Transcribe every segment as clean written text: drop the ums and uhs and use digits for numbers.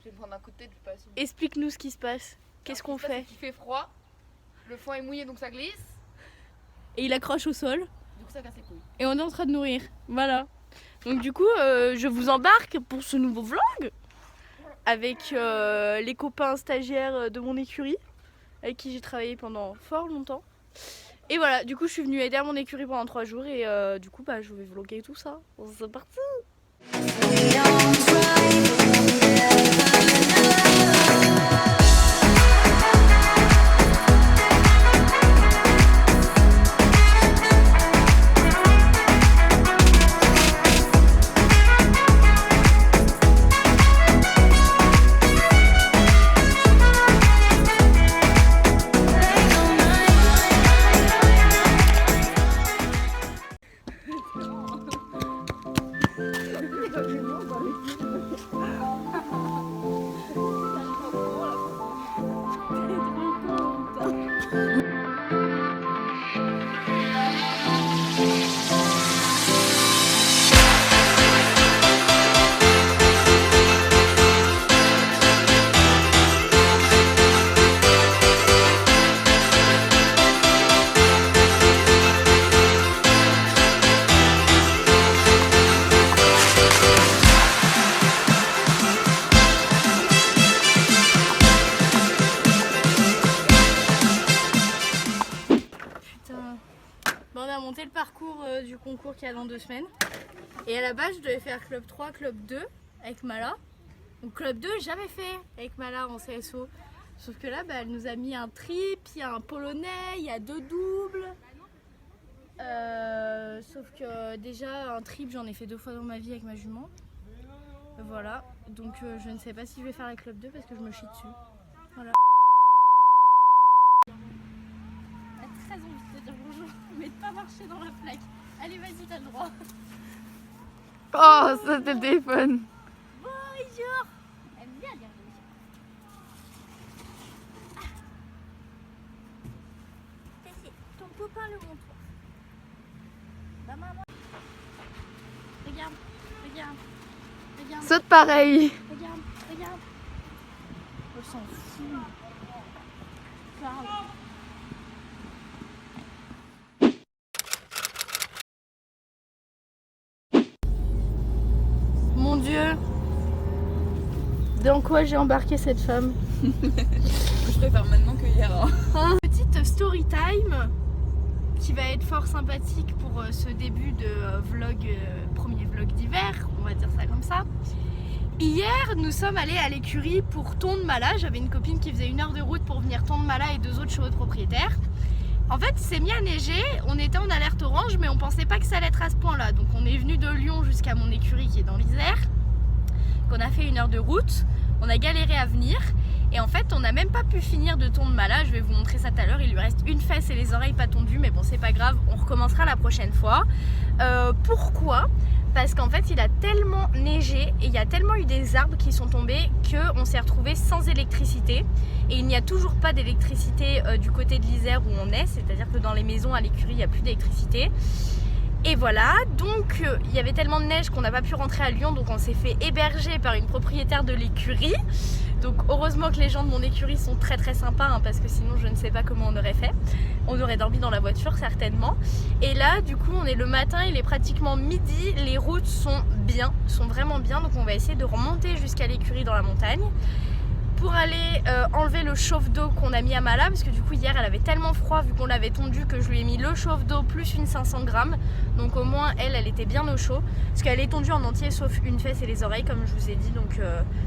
Je vais prendre un coup de tête, je vais pas assumer. Explique-nous ce qui se passe. Qu'est-ce qu'on fait? Il fait froid, le foin est mouillé donc ça glisse, Et il accroche au sol. du coup ça casse les couilles. Et on est en train de nourrir. Voilà. Donc du coup, je vous embarque pour ce nouveau vlog avec les copains stagiaires de mon écurie avec qui j'ai travaillé pendant fort longtemps. Et voilà, du coup je suis venue aider à mon écurie pendant 3 jours et du coup bah, je vais vlogger tout ça. C'est parti. Bon, on a monté le parcours du concours qu'il y a dans 2 semaines. Et à la base, je devais faire club 3, club 2 avec Mala. Donc club 2, j'avais fait avec Mala en CSO. Sauf que là, bah, elle nous a mis un trip, il y a un polonais, il y a 2 doubles. Sauf que déjà, un trip, j'en ai fait 2 fois dans ma vie avec ma jument. Voilà. Donc je ne sais pas si je vais faire la club 2 parce que je me chie dessus. Voilà. Très envie de te dire bonjour, mais de pas marcher dans la plaque. Allez, vas-y, t'as le droit. Oh, ça c'était le téléphone. Bonjour. Elle aime bien dire bonjour. Ton copain le montre. Bah, maman. Regarde, regarde, regarde. Saute pareil. Regarde, regarde. On s'en fout. Parle. Mon Dieu, dans quoi j'ai embarqué cette femme? Je préfère maintenant que hier. Hein. Petite story time qui va être fort sympathique pour ce début de vlog, premier vlog d'hiver, on va dire ça comme ça. Hier, nous sommes allés à l'écurie pour tondre Mala. J'avais une copine qui faisait 1 heure de route pour venir tondre Mala et 2 autres chevaux de propriétaires. En fait, il s'est mis à neiger, on était en alerte orange, mais on pensait pas que ça allait être à ce point-là. Donc on est venu de Lyon jusqu'à mon écurie qui est dans l'Isère. On a fait 1 heure de route, on a galéré à venir. Et en fait, on n'a même pas pu finir de tondre Mala. Je vais vous montrer ça tout à l'heure. Il lui reste une fesse et les oreilles pas tondues, mais bon, c'est pas grave, on recommencera la prochaine fois. Pourquoi ? Parce qu'en fait, il a tellement neigé et il y a tellement eu des arbres qui sont tombés qu'on s'est retrouvé sans électricité. Et il n'y a toujours pas d'électricité du côté de l'Isère où on est, c'est-à-dire que dans les maisons à l'écurie, il n'y a plus d'électricité. Et voilà, donc il y avait tellement de neige qu'on n'a pas pu rentrer à Lyon, donc on s'est fait héberger par une propriétaire de l'écurie. Donc heureusement que les gens de mon écurie sont très très sympas, hein, parce que sinon je ne sais pas comment on aurait fait. On aurait dormi dans la voiture certainement. Et là du coup on est le matin, il est pratiquement midi, les routes sont bien, sont vraiment bien. Donc on va essayer de remonter jusqu'à l'écurie dans la montagne pour aller enlever le chauffe-d'eau qu'on a mis à Mala, parce que du coup hier elle avait tellement froid vu qu'on l'avait tondu que je lui ai mis le chauffe-d'eau plus une 500 grammes, donc au moins elle était bien au chaud, parce qu'elle est tondue en entier sauf une fesse et les oreilles comme je vous ai dit, donc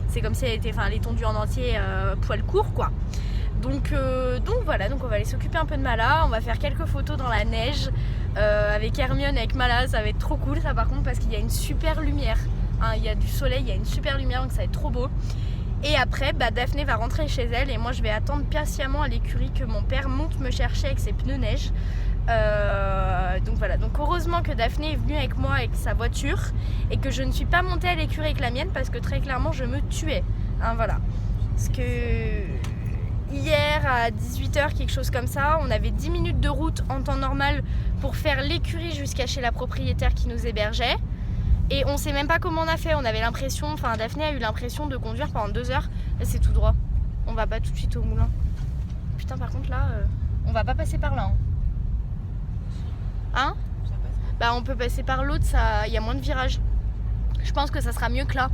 c'est comme si elle était, enfin elle est tondue en entier poil court quoi. Donc voilà, donc on va aller s'occuper un peu de Mala, on va faire quelques photos dans la neige avec Hermione, avec Mala, ça va être trop cool ça par contre, parce qu'il y a une super lumière, hein, il y a du soleil, il y a une super lumière, donc ça va être trop beau. Et après, bah, Daphné va rentrer chez elle et moi je vais attendre patiemment à l'écurie que mon père monte me chercher avec ses pneus neige. Donc voilà, donc heureusement que Daphné est venue avec moi avec sa voiture et que je ne suis pas montée à l'écurie avec la mienne parce que très clairement je me tuais. Hein, voilà. Parce que hier à 18h, quelque chose comme ça, on avait 10 minutes de route en temps normal pour faire l'écurie jusqu'à chez la propriétaire qui nous hébergeait. Et on sait même pas comment on a fait. On avait l'impression, enfin Daphné a eu l'impression de conduire pendant 2 heures. Là c'est tout droit. On va pas tout de suite au moulin. Putain par contre là, on va pas passer par là. Hein? Bah on peut passer par l'autre, il y a moins de virages. Je pense que ça sera mieux que là.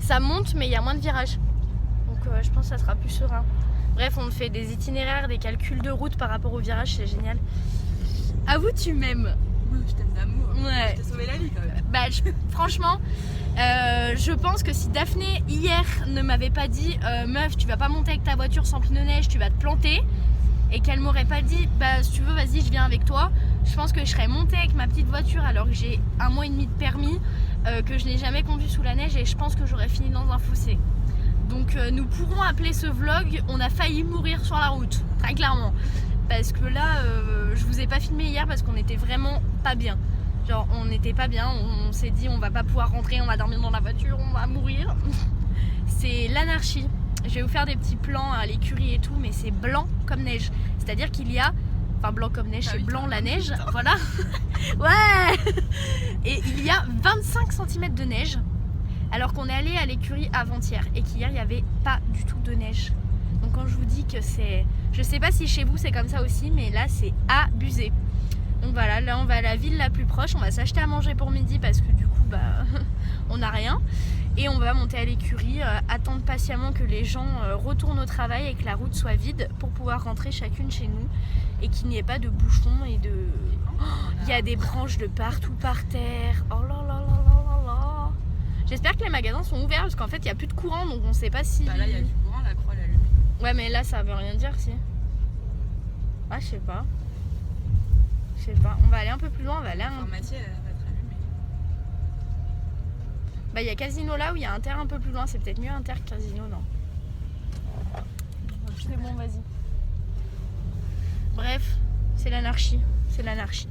Ça monte mais il y a moins de virages. Donc je pense que ça sera plus serein. Bref, on fait des itinéraires, des calculs de route par rapport au virage, c'est génial. Avoue, tu m'aimes. Je t'aime d'amour. Ouais. Je t'ai sauvé la vie quand même. Bah, franchement, je pense que si Daphné hier ne m'avait pas dit meuf, tu vas pas monter avec ta voiture sans pneu neige, tu vas te planter, et qu'elle m'aurait pas dit bah si tu veux vas-y je viens avec toi, je pense que je serais montée avec ma petite voiture alors que j'ai 1 mois et demi de permis, que je n'ai jamais conduit sous la neige, et je pense que j'aurais fini dans un fossé. Donc nous pourrons appeler ce vlog on a failli mourir sur la route, très clairement. Parce que là, je vous ai pas filmé hier parce qu'on était vraiment pas bien. Genre on n'était pas bien, on s'est dit on va pas pouvoir rentrer, on va dormir dans la voiture, on va mourir. C'est l'anarchie. Je vais vous faire des petits plans à l'écurie et tout, mais c'est blanc comme neige. C'est-à-dire qu'il y a... Enfin blanc comme neige, c'est blanc la neige, voilà. Ouais. Et il y a 25 cm de neige, alors qu'on est allé à l'écurie avant-hier et qu'hier il n'y avait pas du tout de neige. Donc quand je vous dis que c'est... Je sais pas si chez vous c'est comme ça aussi, mais là c'est abusé. Donc voilà, là on va à la ville la plus proche, on va s'acheter à manger pour midi parce que du coup bah on n'a rien. Et on va monter à l'écurie, attendre patiemment que les gens retournent au travail et que la route soit vide pour pouvoir rentrer chacune chez nous et qu'il n'y ait pas de bouchons et de... Il y a des branches de partout par terre. Oh là là là là là là. J'espère que les magasins sont ouverts parce qu'en fait il n'y a plus de courant, donc on sait pas si... Bah là il y a du courant, la croix elle est allumée. Ouais mais là ça veut rien dire si. Ah je sais pas. Je sais pas. On va aller un peu plus loin, on va aller à un... Mathieu elle va être allumée. Bah il y a Casino là où il y a Inter un peu plus loin, c'est peut-être mieux Inter que Casino, non? C'est bon, vas-y. Bref, c'est l'anarchie, c'est l'anarchie.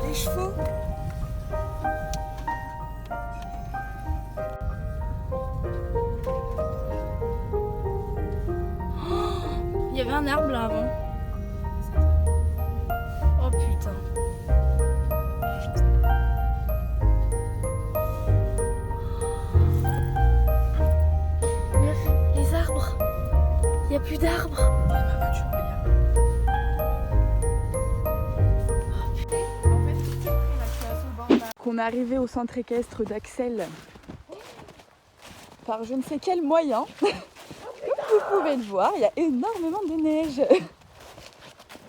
Les chevaux. Il y avait un arbre là avant. Oh putain. Les arbres. Il n'y a plus d'arbres. Qu'on est arrivé au centre équestre d'Axel par je ne sais quel moyen. Comme vous pouvez le voir, il y a énormément de neige.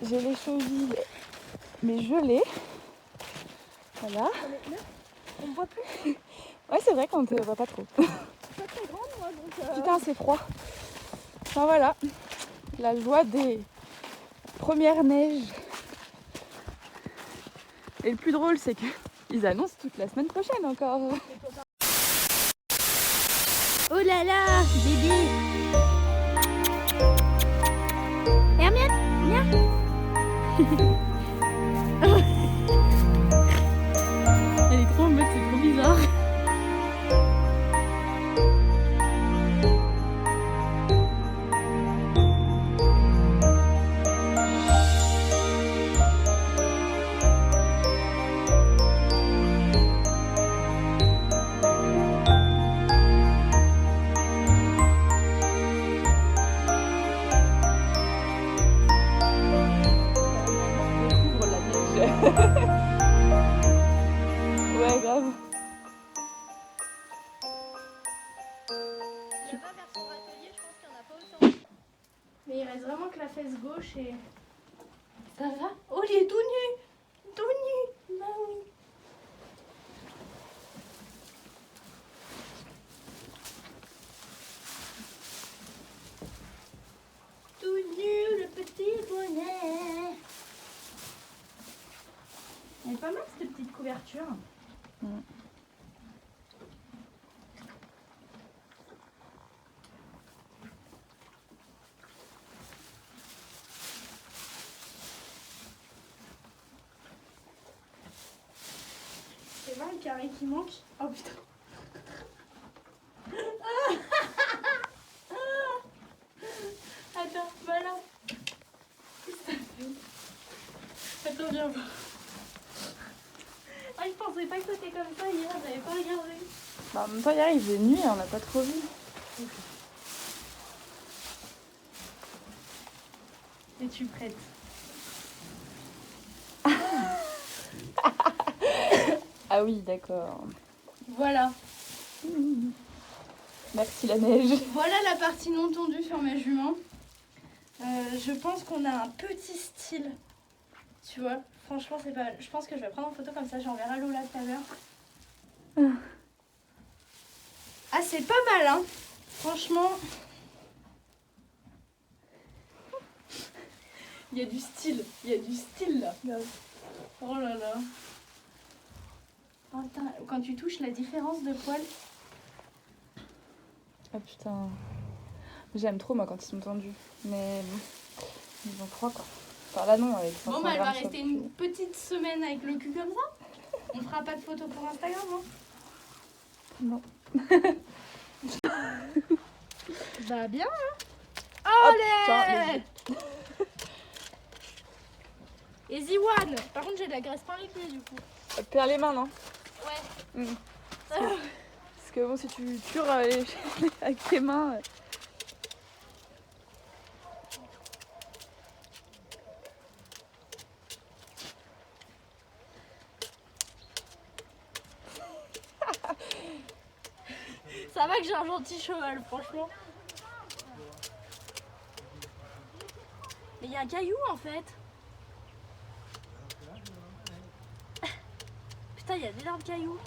J'ai les chevilles, mais gelées. Voilà. On me voit plus. Ouais, c'est vrai qu'on ne te voit pas trop. Je suis pas très grande moi donc. Putain, c'est froid. Enfin voilà, la joie des premières neiges. Et le plus drôle, c'est qu'ils annoncent toute la semaine prochaine encore. Oh là là, bébé. Hermione, viens. Elle est trop en mode, c'est trop bizarre. Il n'y a pas version râtelier, je pense qu'il n'y en a pas autant. Mais il reste vraiment que la fesse gauche et... Ça va? Oh, il est tout nu! Tout nu! Bah oui. Tout nu, le petit bonnet. Elle est pas mal cette petite couverture. C'est pas le carré qui manque. Oh putain. Attends, voilà. Attends, viens voir. Ah, je pensais pas que c'était comme ça hier, j'avais pas regardé. Bah, en même temps, hier il faisait nuit et on n'a pas trop vu. Es-tu prête? Ah oui, d'accord. Voilà. Merci la neige. Voilà la partie non tondue sur ma jument. Je pense qu'on a un petit style. Tu vois, franchement, c'est pas mal. Je pense que je vais prendre en photo comme ça, j'enverrai à Lola tout à l'heure. Ah, c'est pas mal, hein. Franchement. Il y a du style. Il y a du style là. Oh là là. Oh, putain, quand tu touches la différence de poils. Ah putain. J'aime trop moi quand ils sont tendus. Mais bon, ils ont froid quoi. Enfin là non, avec 500 Bon, bah elle va grammes, rester une petite semaine avec le cul comme ça. On fera pas de photos pour Instagram, non? Non. Bah bien, hein. Oh, Allez. putain, Easy one. Par contre, j'ai de la graisse par les pieds du coup. Ça te perd les mains, non? Ouais. Parce que bon, si tu tures avec tes mains... Ça va que j'ai un gentil cheval, franchement. Mais il y a un caillou en fait. Putain, il y a d'énormes cailloux.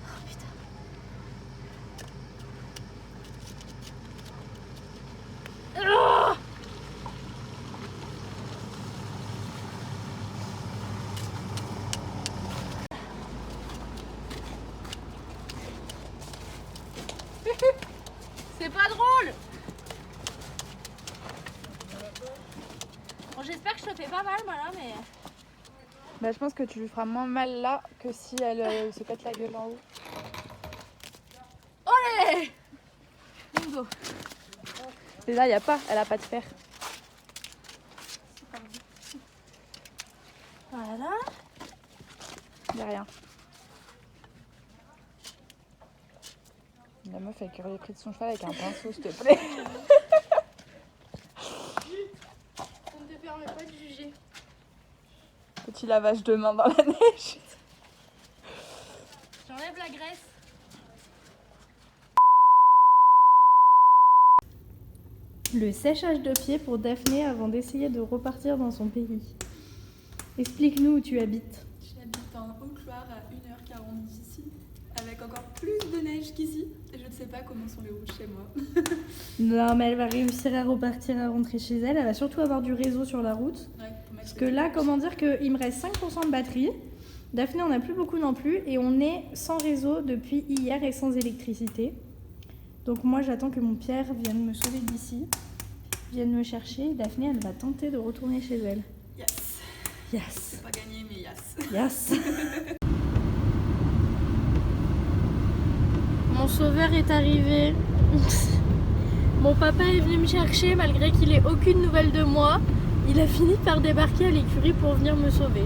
Oh putain. Ah! C'est pas drôle. Bon, j'espère que je te fais pas mal, voilà, mais... Bah, je pense que tu lui feras moins mal là que si elle se pète la gueule en haut. Allez! Bingo. Et là, elle a pas de fer. Voilà. Il n'y a rien. La meuf, elle cueille les plis de son cheval avec un pinceau, s'il te plaît. On ne te permet pas de juger. Petit lavage de main dans la neige. J'enlève la graisse. Le séchage de pied pour Daphné avant d'essayer de repartir dans son pays. Explique-nous où tu habites. J'habite en Haute-Loire à 1h40 d'ici, avec encore plus de neige qu'ici. Et je ne sais pas comment sont les routes chez moi. Non, mais elle va réussir à repartir, à rentrer chez elle. Elle va surtout avoir du réseau sur la route. Ouais, Parce que là, comment dire qu'il me reste 5% de batterie. Daphné, on n'a plus beaucoup non plus. Et on est sans réseau depuis hier et sans électricité. Donc moi, j'attends que mon Pierre vienne me sauver d'ici. Vienne me chercher. Daphné, elle va tenter de retourner chez elle. Yes. Yes. C'est pas gagné, mais yes. Yes. Mon sauveur est arrivé. Mon papa est venu me chercher malgré qu'il ait aucune nouvelle de moi. Il a fini par débarquer à l'écurie pour venir me sauver.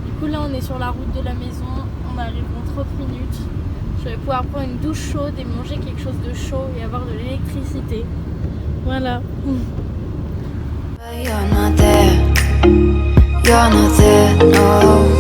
Du coup là on est sur la route de la maison. On arrive dans 30 minutes. Je vais pouvoir prendre une douche chaude et manger quelque chose de chaud et avoir de l'électricité. Voilà. You're not there. you're not there, no.